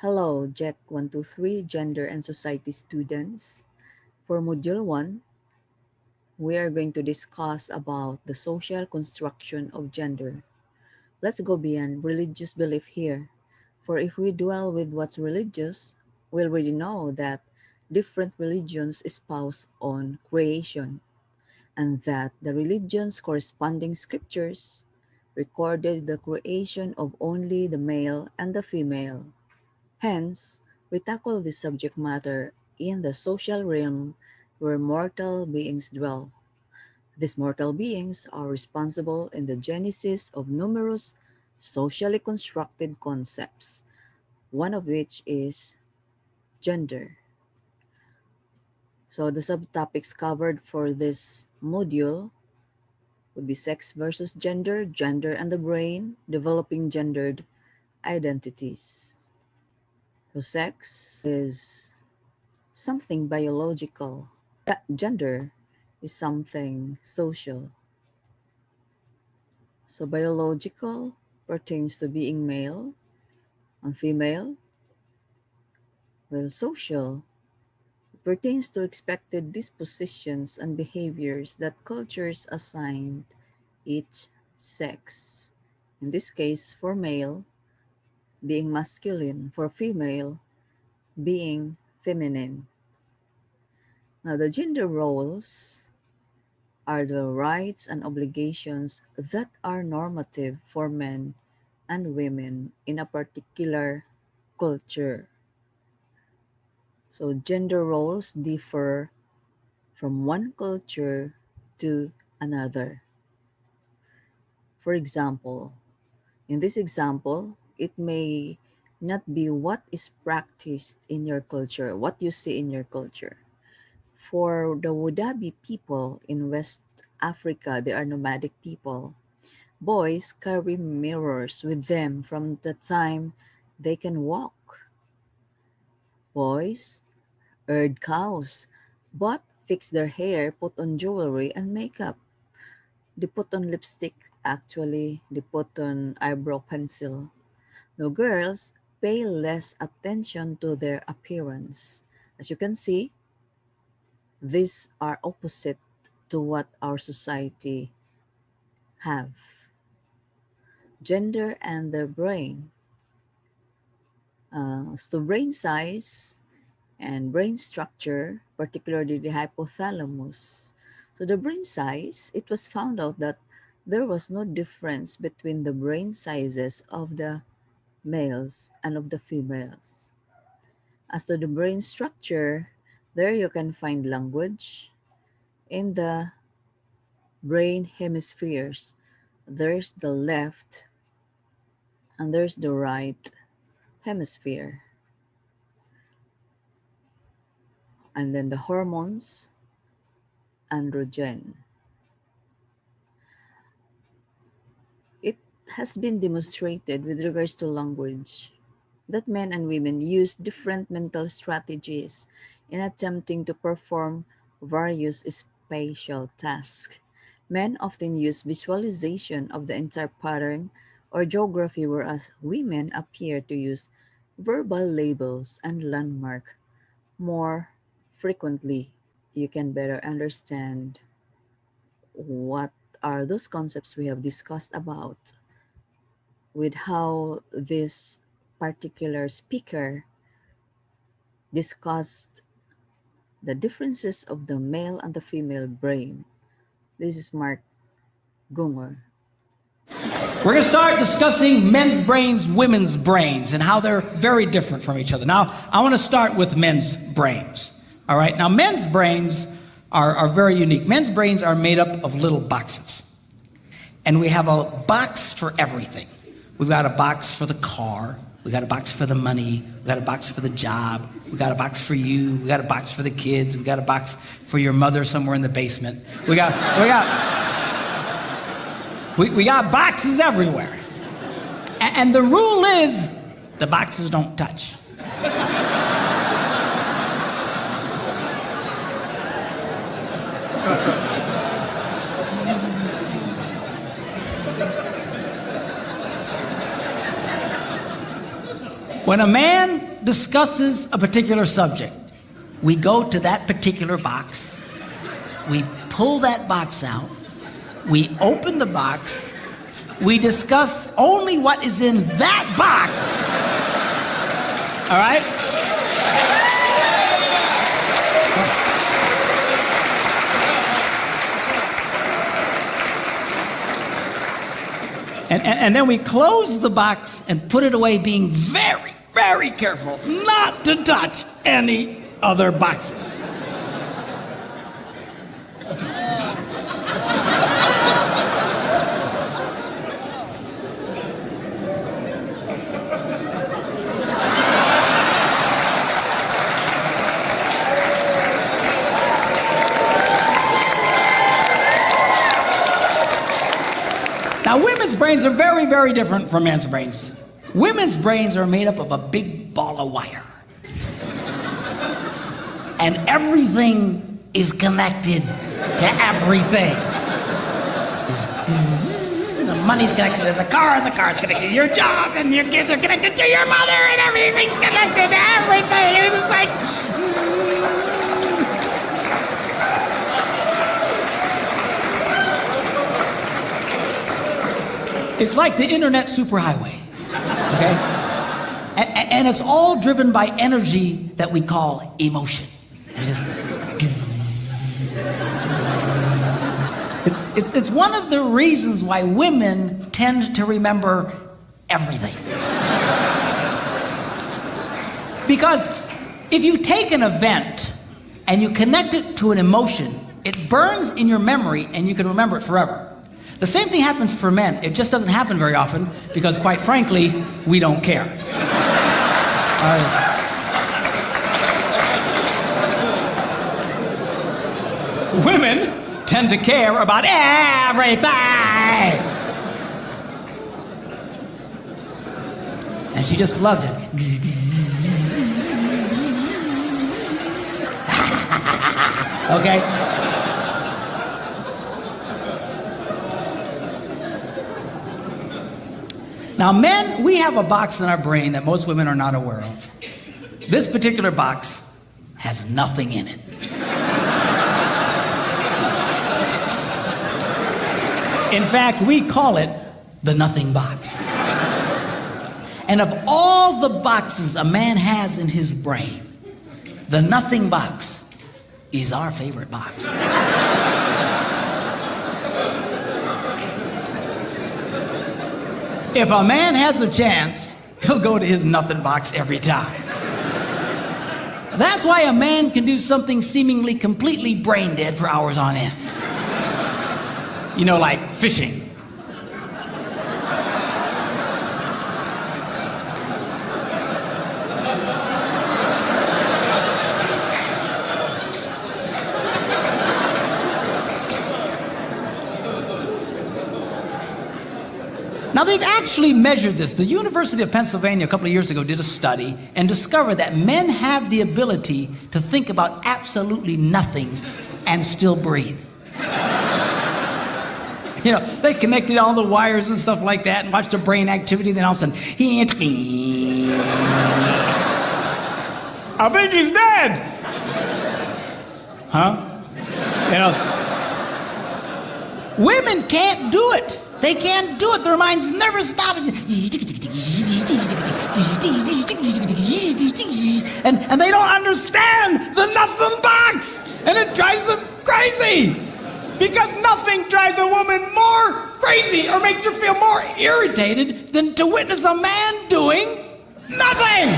Hello, Jack 123 Gender and Society students. For Module 1, we are going to discuss about the social construction of gender. Let's go beyond religious belief here. For if we dwell with what's religious, we already know that different religions espouse on creation, and that the religion's corresponding scriptures recorded the creation of only the male and the female. Hence, we tackle this subject matter in the social realm where mortal beings dwell. These mortal beings are responsible in the genesis of numerous socially constructed concepts, one of which is gender. So the subtopics covered for this module would be sex versus gender, gender and the brain, developing gendered identities. So sex is something biological. Gender is something social. So biological pertains to being male and female, while social pertains to expected dispositions and behaviors that cultures assign each sex. In this case, for male, being masculine, for female, being feminine. Now, the gender roles are the rights and obligations that are normative for men and women in a particular culture. So gender roles differ from one culture to another. For example, in this example, it may not be what is practiced in your culture, what you see in your culture. For the Wodaabe people in West Africa, they are nomadic people. Boys carry mirrors with them from the time they can walk. Boys herd cows, but fix their hair, put on jewelry and makeup. They put on lipstick, actually. They put on eyebrow pencil. No, girls pay less attention to their appearance. As you can see, these are opposite to what our society have. Gender and the brain. So brain size and brain structure, particularly the hypothalamus. So the brain size, it was found out that there was no difference between the brain sizes of the males and of the females. As to the brain structure, there you can find language in the brain hemispheres. There's the left and there's the right hemisphere. And then the hormones, androgen. It has been demonstrated with regards to language that men and women use different mental strategies in attempting to perform various spatial tasks. Men often use visualization of the entire pattern or geography, whereas women appear to use verbal labels and landmark more frequently. You can better understand what are those concepts we have discussed about with how this particular speaker discussed the differences of the male and the female brain. This is Mark Gunger. We're going to start discussing men's brains, women's brains, and how they're very different from each other. Now, I want to start with men's brains. All right. Now, men's brains are very unique. Men's brains are made up of little boxes. And we have a box for everything. We've got a box for the car. We got a box for the money. We got a box for the job. We got a box for you. We got a box for the kids. We got a box for your mother somewhere in the basement. We got boxes everywhere. And the rule is the boxes don't touch. When a man discusses a particular subject, we go to that particular box, we pull that box out, we open the box, we discuss only what is in that box. All right? And then we close the box and put it away, being very, very careful not to touch any other boxes. Now, women's brains are very, very different from men's brains. Women's brains are made up of a big ball of wire. And everything is connected to everything. The money's connected to the car is connected to your job, and your kids are connected to your mother, and everything's connected to everything. And it's like... It's like the internet superhighway, okay? And it's all driven by energy that we call emotion. It's one of the reasons why women tend to remember everything. Because if you take an event and you connect it to an emotion, it burns in your memory and you can remember it forever. The same thing happens for men. It just doesn't happen very often because, quite frankly, we don't care. Women tend to care about everything. And she just loves it. Okay? Now, men, we have a box in our brain that most women are not aware of. This particular box has nothing in it. In fact, we call it the nothing box. And of all the boxes a man has in his brain, the nothing box is our favorite box. If a man has a chance, he'll go to his nothing box every time. That's why a man can do something seemingly completely brain dead for hours on end. You know, like fishing. Now, they've actually measured this. The University of Pennsylvania a couple of years ago did a study and discovered that men have the ability to think about absolutely nothing and still breathe. You know, they connected all the wires and stuff like that and watched the brain activity, then all of a sudden, I think he's dead. Huh? You know, women can't do it. They can't do it. Their minds never stop. And they don't understand the nothing box. And it drives them crazy. Because nothing drives a woman more crazy or makes her feel more irritated than to witness a man doing nothing.